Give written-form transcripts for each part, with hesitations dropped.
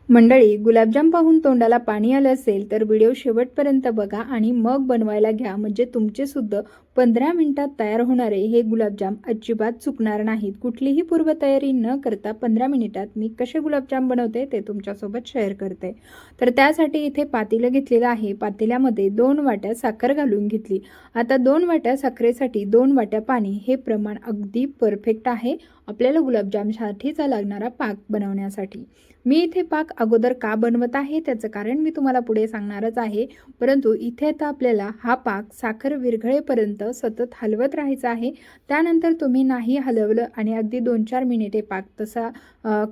मंडळी, गुलाबजाम पाहून तोंडाला पाणी आलं असेल तर व्हिडिओ शेवटपर्यंत बघा आणि मग बनवायला घ्या, म्हणजे तुमचे सुद्धा 15 मिनिटात तयार होणारे हे गुलाबजाम अजिबात चुकणार नाहीत। कुठलीही पूर्वतयारी न करता 15 मिनिटात मी कसे गुलाबजाम बनवते ते तुमच्यासोबत शेअर करते। तर त्यासाठी इथे पातेलं घेतलेलं आहे। पातेल्यामध्ये 2 वाट्या साखर घालून घेतली। आता 2 वाट्या साखरेसाठी 2 वाट्या पाणी हे प्रमाण अगदी परफेक्ट आहे आपल्याला गुलाबजामसाठीचा लागणारा पाक बनवण्यासाठी। मी इथे पाक अगोदर का बनवत आहे त्याचं कारण मी तुम्हाला पुढे सांगणारच आहे, परंतु इथे आता आपल्याला हा पाक साखर विरघळेपर्यंत सतत हलवत राहायचा आहे। त्यानंतर तुम्ही नाही हलवलं आणि अगदी 2-4 मिनिटे पाक तसा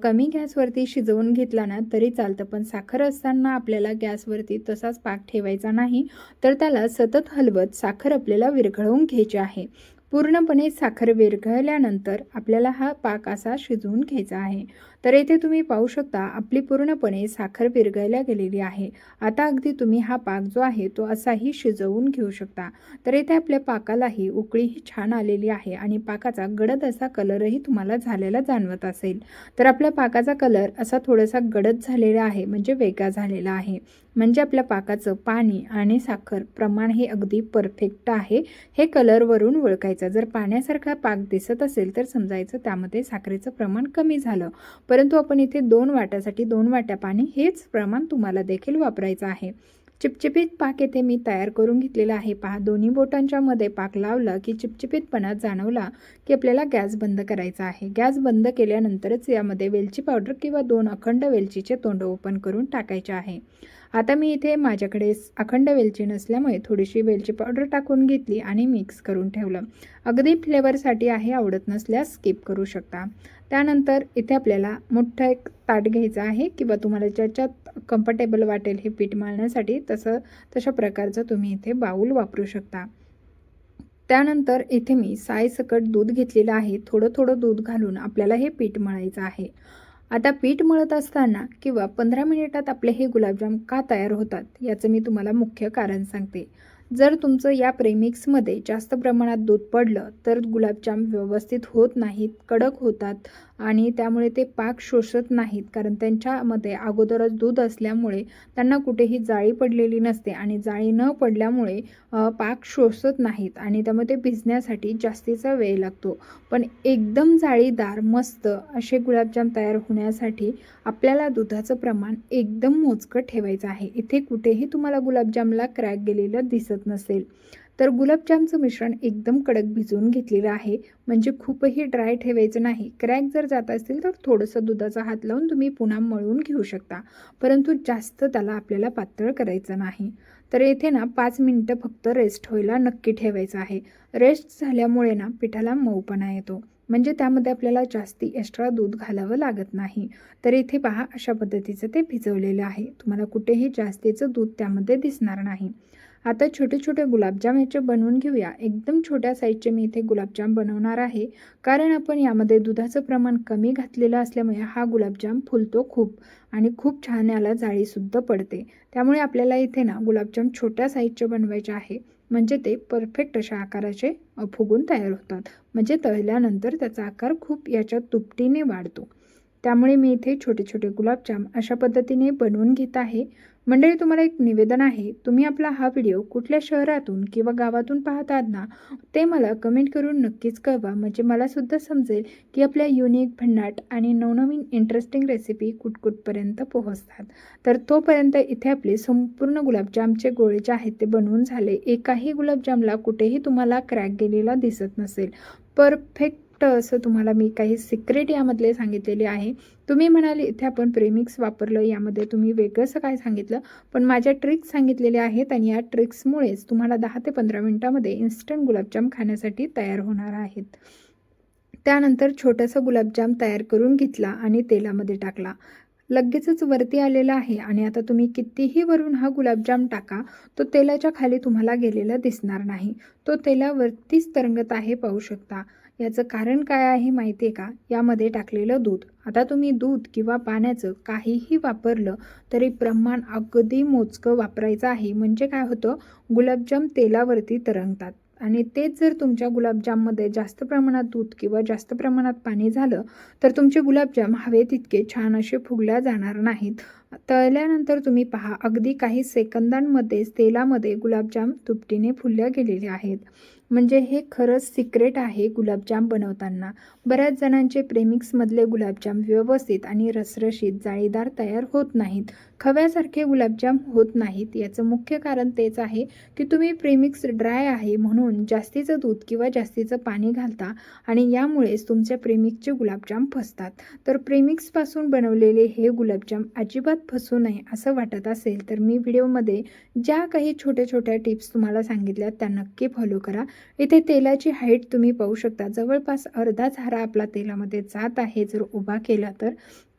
कमी गॅसवरती शिजवून घेतला ना तरी चालतं, पण साखर असताना आपल्याला गॅसवरती तसाच पाक ठेवायचा नाही, तर त्याला सतत हलवत साखर आपल्याला विरघळवून घ्यायची आहे। पूर्णपणे साखर विरघळल्यानंतर आपल्याला हा पाक असा शिजवून घ्यायचा आहे। तर इथे तुम्ही पाहू शकता आपली पूर्णपणे साखर विरघळल्या गेलेली आहे। आता अगदी तुम्ही हा पाक जो आहे तो असाही शिजवून घेऊ शकता। तर इथे आपल्या पाकालाही उकळीही छान आलेली आहे आणि पाकाचा गडद असा कलरही तुम्हाला झालेला जाणवत असेल। तर आपल्या पाकाचा कलर असा थोडासा गडद झालेला आहे, म्हणजे वेगळा झालेला आहे, म्हणजे आपल्या पाकाचं पाणी आणि साखर प्रमाण हे अगदी परफेक्ट आहे। हे कलरवरून ओळखायचं। जर पाण्यासारखा पाक दिसत असेल तर समजायचं त्यामध्ये साखरेचं प्रमाण कमी झालं, परंतु आपण इथे 2 वाट्यासाठी 2 वाट्या पाणी हेच प्रमाण तुम्हाला देखील वापरायचं आहे। चिपचिपीत पाक येथे मी तयार करून घेतलेला आहे। पहा, दोन्ही बोटांच्या मध्ये पाक लावला की चिपचिपीतपणा जाणवला की आपल्याला गॅस बंद करायचा आहे। गॅस बंद केल्यानंतरच यामध्ये वेलची पावडर किंवा 2 अखंड वेलचीचे तोंड ओपन करून टाकायचे आहे। आता मी इथे माझ्याकडे अखंड वेलची नसल्यामुळे थोडीशी वेलची पावडर टाकून घेतली आणि मिक्स करून ठेवलं। अगदी फ्लेवरसाठी आहे, आवडत नसल्यास स्किप करू शकता। त्यानंतर इथे आपल्याला मोठं एक ताट घ्यायचं आहे किंवा तुम्हाला ज्याच्यात कम्फर्टेबल वाटेल हे पीठ मळण्यासाठी तशा प्रकारचं तुम्ही इथे बाऊल वापरू शकता। त्यानंतर इथे मी सायसकट दूध घेतलेलं आहे। थोडं थोडं दूध घालून आपल्याला हे पीठ मळायचं आहे। आता पीठ मळत असताना किंवा 15 मिनिटात आपले हे गुलाबजाम का तयार होतात याचं मी तुम्हाला मुख्य कारण सांगते। जर तुमचं या प्रेमिक्समध्ये जास्त प्रमाणात दूध पडलं तर गुलाबजाम व्यवस्थित होत नाहीत, कडक होतात आणि त्यामुळे ते पाक शोषत नाहीत, कारण त्यांच्यामध्ये अगोदरच दूध असल्यामुळे त्यांना कुठेही जाळी पडलेली नसते आणि जाळी न पडल्यामुळे पाक शोषत नाहीत आणि त्यामध्ये भिजण्यासाठी जास्तीचा वेळ लागतो। पण एकदम जाळीदार मस्त असे गुलाबजाम तयार होण्यासाठी आपल्याला दुधाचं प्रमाण एकदम मोजकं ठेवायचं आहे। इथे कुठेही तुम्हाला गुलाबजामला क्रॅक गेलेलं दिसत नसेल। तर गुलाबजामचं मिश्रण एकदम कडक भिजवून घेतलेलं आहे, म्हणजे खूपही ड्राय ठेवायचं नाही। क्रॅक जर जात असतील तर थोडंसं दुधाचा हात लावून तुम्ही पुन्हा मळून घेऊ शकता, परंतु जास्त त्याला आपल्याला पातळ करायचं नाही। तर येथे ना 5 मिनिटं फक्त रेस्ट व्हायला नक्की ठेवायचं आहे। रेस्ट झाल्यामुळे ना पिठाला मऊपणा येतो, म्हणजे त्यामध्ये आपल्याला जास्ती एक्स्ट्रा दूध घालावं लागत नाही। तर इथे पहा, अशा पद्धतीचं ते भिजवलेलं आहे, तुम्हाला कुठेही जास्तीचं दूध त्यामध्ये दिसणार नाही। आता छोटे छोटे गुलाबजाम याचे बनवून घेऊया। एकदम छोट्या साईजचे मी इथे गुलाबजाम बनवणार आहे, कारण आपण यामध्ये दुधाचं प्रमाण कमी घातलेलं असल्यामुळे हा गुलाबजाम फुलतो खूप आणि खूप छान याला जाळीसुद्धा पडते। त्यामुळे आपल्याला इथे ना गुलाबजाम छोट्या साईजचे बनवायचे आहे, म्हणजे ते परफेक्ट अशा आकाराचे फुगून तयार होतात, म्हणजे तळल्यानंतर त्याचा आकार खूप याच्या दुपटीने वाढतो। त्यामुळे मी इथे छोटे छोटे गुलाबजाम अशा पद्धतीने बनवून घेत आहे। मंडळी, तुम्हाला एक निवेदन आहे, तुम्ही आपला हा व्हिडिओ कुठल्या शहरातून किंवा गावातून पाहतात ना ते मला कमेंट करून नक्कीच कळवा, म्हणजे मला सुद्धा समजेल की आपल्या युनिक, भन्नाट आणि नवनवीन इंटरेस्टिंग रेसिपी कुठकुठपर्यंत पोहोचतात। तर तोपर्यंत इथे आपले संपूर्ण गुलाबजामचे गोळे जे आहेत ते बनवून झाले। एकाही गुलाबजामला कुठेही तुम्हाला क्रॅक गेलेला दिसत नसेल। परफेक्ट असं तुम्हाला मी काही सिक्रेट यामधले सांगितलेले आहे। तुम्ही म्हणाले इथे आपण प्रेमिक्स वापरलं, यामध्ये तुम्ही वेगळंसं काय सांगितलं, पण माझ्या ट्रिक्स सांगितलेल्या आहेत आणि या ट्रिक्समुळेच तुम्हाला 10 ते 15 मिनिटामध्ये इन्स्टंट गुलाबजाम खाण्यासाठी तयार होणार आहेत। त्यानंतर छोटासा गुलाबजाम तयार करून घेतला आणि तेलामध्ये टाकला, लगेचच वरती आलेला आहे आणि आता तुम्ही कितीही वरून हा गुलाबजाम टाका, तो तेलाच्या खाली तुम्हाला गेलेला दिसणार नाही, तो तेलावरतीच तरंगत आहे, पाहू शकता। याचं कारण काय आहे माहिती आहे का? यामध्ये टाकलेलं दूध। आता तुम्ही दूध किंवा पाण्याचं काहीही वापरलं तरी प्रमाण अगदी मोजकं वापरायचं आहे, म्हणजे काय होतं, गुलाबजाम तेलावरती तरंगतात। आणि तेच जर तुमच्या गुलाबजाममध्ये जास्त प्रमाणात दूध किंवा जास्त प्रमाणात पाणी झालं तर तुमचे गुलाबजाम हवे तितके छान असे फुगल्या जाणार नाहीत. तळल्यानंतर तुम्ही पहा, अगदी काही सेकंदांमध्येच तेलामध्ये गुलाबजाम दुपटीने फुलल्या गेलेले आहेत. म्हणजे हे खरंच सिक्रेट आहे गुलाबजाम बनवताना. बऱ्याच जणांचे प्रेमिक्समधले गुलाबजाम व्यवस्थित आणि रसरशीत जाळीदार तयार होत नाहीत, खव्यासारखे गुलाबजाम होत नाहीत. याचं मुख्य कारण तेच आहे की तुम्ही प्रेमिक्स ड्राय आहे म्हणून जास्तीचं दूध किंवा जास्तीचं पाणी घालता आणि यामुळेच तुमच्या प्रेमिक्सचे गुलाबजाम फसतात. तर प्रेमिक्सपासून बनवलेले हे गुलाबजाम अजिबात फसू नये असं वाटत असेल तर मी व्हिडिओमध्ये ज्या काही छोट्या छोट्या टिप्स तुम्हाला सांगितल्या त्या नक्की फॉलो करा. इथे तेलाची हाईट तुम्ही पाहू शकता, जवळपास अर्धा झारा आपला तेलामध्ये जात आहे. जर उभा केला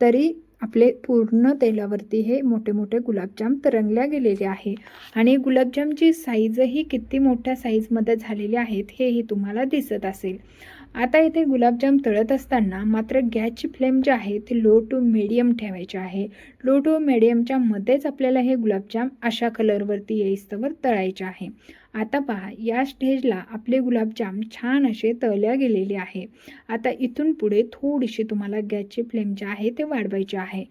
तरी आपले पूर्ण तेलावरती हे मोठे मोठे गुलाबजाम तरंगल्या गेलेले आहे आणि गुलाबजामची साईजही किती मोठ्या साईजमध्ये झालेली आहेत हेही तुम्हाला दिसत असेल. आता इथे गुलाबजाम तळत असताना मात्र गॅसची फ्लेम जी आहे ती लो टू मिडियम ठेवायची आहे. लो टू मिडियमच्या मध्येच आपल्याला हे गुलाबजाम अशा कलरवरती येईस्तवर तळायचे आहे. आता पहा, या स्टेजला आपले गुलाबजाम छान असे तळल्या गेलेले आहे. आता इथून पुढे थोडीशी तुम्हाला गॅसची फ्लेम जी आहे ते वाढवायची आहे.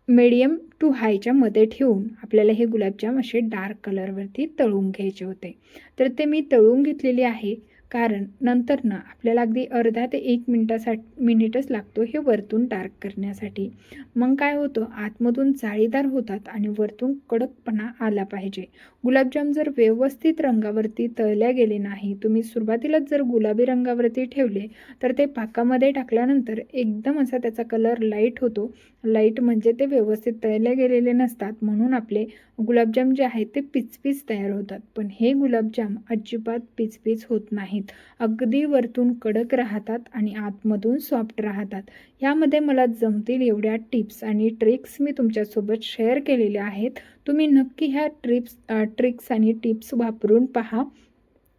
मीडियम टू हायच्या मध्ये ठेवून आपल्याला हे गुलाबजाम असे डार्क कलरवरती तळून घ्यायचे होते. तर ते मी तळून घेतलेले आहे, कारण नंतर ना आपल्याला अगदी अर्धा ते 1 मिनिटच लागतो हे वरतून डार्क करण्यासाठी. मग काय होतं, आतमधून जाळीदार होतात आणि वरतून कडकपणा आला पाहिजे. गुलाबजाम जर व्यवस्थित रंगावरती तळल्या गेले नाही, तुम्ही सुरुवातीलाच जर गुलाबी रंगावरती ठेवले तर ते पाकामध्ये टाकल्यानंतर एकदम असा त्याचा कलर लाईट होतो. लाईट म्हणजे ते व्यवस्थित तळले गेलेले नसतात, म्हणून आपले गुलाबजाम जे आहेत ते पिचपीच तयार होतात. पण हे गुलाबजाम अजिबात पिचपीच होत नाहीत, अगदी वरतून कडक राहतात आणि आतमधून सॉफ्ट राहतात. यामध्ये मला जमतील एवढ्या टिप्स आणि ट्रिक्स मी तुमच्यासोबत शेअर केलेल्या आहेत. तुम्ही नक्की ह्या ट्रिक्स आणि टिप्स वापरून पहा.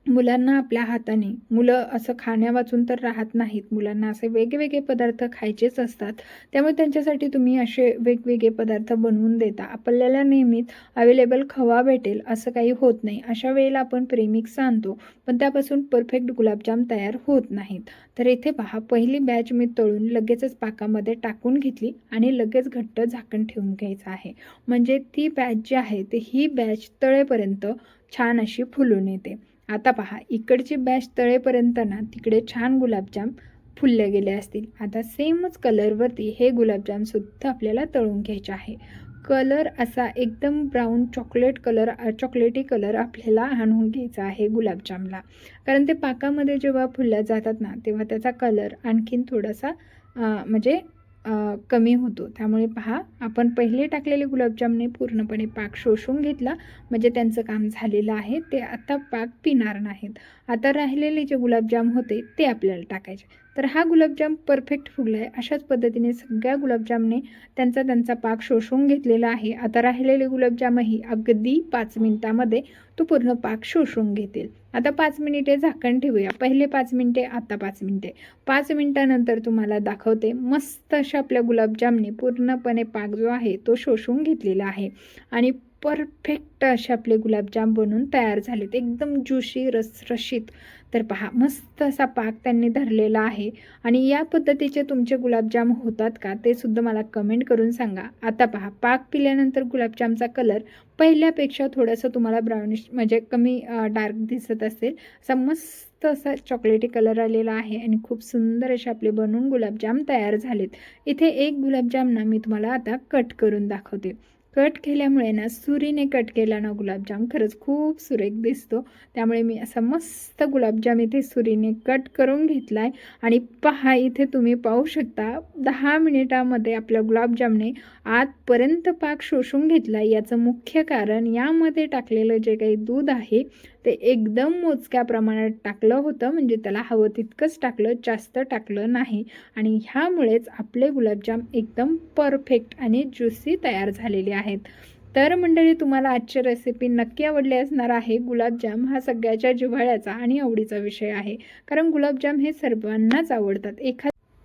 मुलांना आपल्या हाताने, मुलं असं खाण्या वाचून तर राहत नाहीत, मुलांना असे वेगवेगळे पदार्थ खायचेच असतात. त्यामुळे त्यांच्यासाठी तुम्ही असे वेगवेगळे पदार्थ बनवून देता. आपल्याला नेहमीच अवेलेबल खवा भेटेल असं काही होत नाही. अशा वेळेला आपण प्रेमिक्स आणतो, पण त्यापासून परफेक्ट गुलाबजाम तयार होत नाहीत. तर इथे पहा, पहिली बॅच मी तळून लगेचच पाकामध्ये टाकून घेतली आणि लगेच घट्ट झाकण ठेवून घ्यायचं आहे. म्हणजे ती बॅच जी आहे ते ही बॅच तळेपर्यंत छान अशी फुलून येते. आता पहा, इकडची बॅच तळेपर्यंत ना तिकडे छान गुलाबजाम फुलले गेले असतील. आता सेमच कलरवरती हे गुलाबजामसुद्धा आपल्याला तळून घ्यायचे आहे. कलर असा एकदम ब्राऊन चॉकलेटी कलर आपल्याला आणून घ्यायचा आहे गुलाबजामला, कारण ते पाकामध्ये जेव्हा फुलल्या जातात ना तेव्हा त्याचा कलर आणखीन थोडासा म्हणजे कमी होतो. त्यामुळे पहा, आपण पहिले टाकलेले गुलाबजामने पूर्णपणे पाक शोषून घेतला, म्हणजे त्यांचं काम झालेलं आहे. ते आता पाक पिणार नाहीत. आता राहिलेले जे गुलाबजाम होते ते आपल्याला टाकायचे. तर हा गुलाबजाम परफेक्ट फुगला आहे. अशाच पद्धतीने सगळ्या गुलाबजामने त्यांचा पाक शोषून घेतलेला आहे. आता राहिलेले गुलाबजामही अगदी 5 मिनिटामध्ये तो पूर्ण पाक शोषून घेतील. आता 5 मिनिटे झाकण ठेवूया. पहिले 5 मिनिटे, आता 5 मिनिटे. 5 मिनिटानंतर तुम्हाला दाखवते. मस्त अशा आपल्या गुलाबजामने पूर्णपणे पाक जो आहे तो शोषून घेतलेला आहे आणि परफेक्ट असे आपले गुलाबजाम बनून तयार झालेत, एकदम ज्युशी रसरशीत. तर पहा, मस्त असा पाक त्यांनी धरलेला आहे. आणि या पद्धतीचे तुमचे गुलाबजाम होतात का ते सुद्धा मला कमेंट करून सांगा. आता पहा, पाक पिल्यानंतर गुलाबजामचा कलर पहिल्यापेक्षा थोडंसं तुम्हाला ब्राउनिश म्हणजे कमी डार्क दिसत असेल. असा मस्त असा चॉकलेटी कलर आलेला आहे आणि खूप सुंदर असे आपले बनवून गुलाबजाम तयार झालेत. इथे एक गुलाबजाम ना मी तुम्हाला आता कट करून दाखवते. कट केल्यामुळे ना, सुरीने कट केला ना गुलाबजाम खरंच खूप सुरेख दिसतो. त्यामुळे मी असा मस्त गुलाबजाम इथे सुरीने कट करून घेतला आहे आणि पहा, इथे तुम्ही पाहू शकता 10 मिनिटामध्ये आपल्या गुलाबजामने आतपर्यंत पाक शोषून घेतला. याचं मुख्य कारण यामध्ये टाकलेलं जे काही दूध आहे ते एकदम मोजक्या प्रमाणात टाकलं होतं, म्हणजे त्याला हवं तितकंच टाकलं, जास्त टाकलं नाही. आणि ह्यामुळेच आपले गुलाबजाम एकदम परफेक्ट आणि ज्युसी तयार झालेले आहेत. तर मंडळी, तुम्हाला आजची रेसिपी नक्की आवडली असणार आहे. गुलाबजाम हा सगळ्याच्या जिव्हाळ्याचा आणि आवडीचा विषय आहे, कारण गुलाबजाम हे सर्वांनाच आवडतात.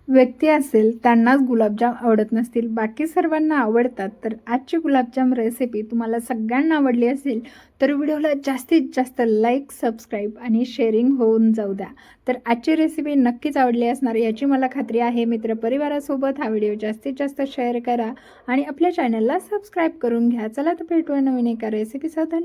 व्यक्ती असेल त्यांनाच गुलाबजाम आवडत नसतील, बाकी सर्वांना आवडतात. तर आजची गुलाबजाम रेसिपी तुम्हाला सगळ्यांना आवडली असेल तर व्हिडिओला जास्तीत जास्त लाईक, सबस्क्राईब आणि शेअरिंग होऊन जाऊ द्या. तर आजची रेसिपी नक्कीच आवडली असणार याची मला खात्री आहे. मित्रपरिवारासोबत हा व्हिडिओ जास्तीत जास्त शेअर करा आणि आपल्या चॅनलला सबस्क्राईब करून घ्या. चला तर भेटूया नवीन एका रेसिपीसह. धन्यवाद.